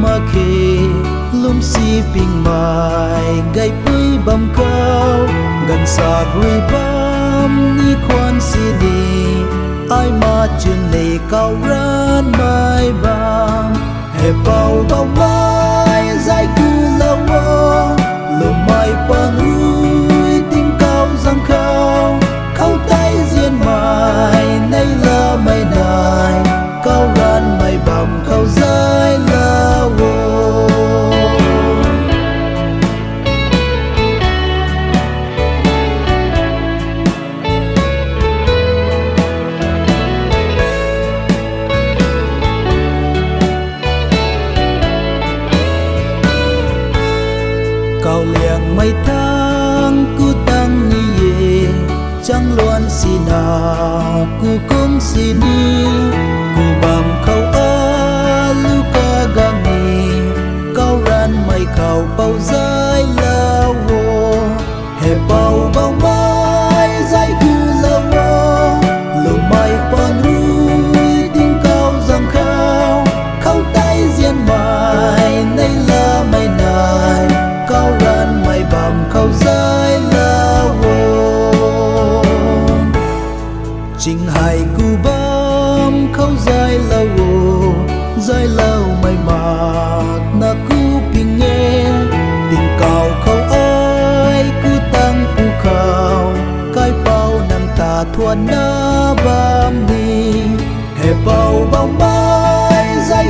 mà khê lum si ping mai gai pui bam cao gần xa rui bam ni khoan si đi ai mà chừng này cao ran mai bam hè bao bao mai dài cứ lâu lùm mai băng rui tiếng cao răng khao khao tay riêng mai nay là mai này cao ran mai bam khao dài là vô cao liang mấy tháng cứ tăng ni ye chẳng loan si na cu cũng si đi cu bam khâu a lu ca gang ni cao ran mấy khâu bao dài lao wo hè bao bao mai dài cứ lao wo lu mai pon rui tiếng cao răng khao khâu tay riêng mai nay là mai này cao ran mai bam khâu dài lao wo chính hai cu bam khâu dài lao wo dài lao mai mát na cu ping nghe tình cao khâu ai cu tăng cu khao cái bao năm ta thua na bam ni hè bao bao mai dài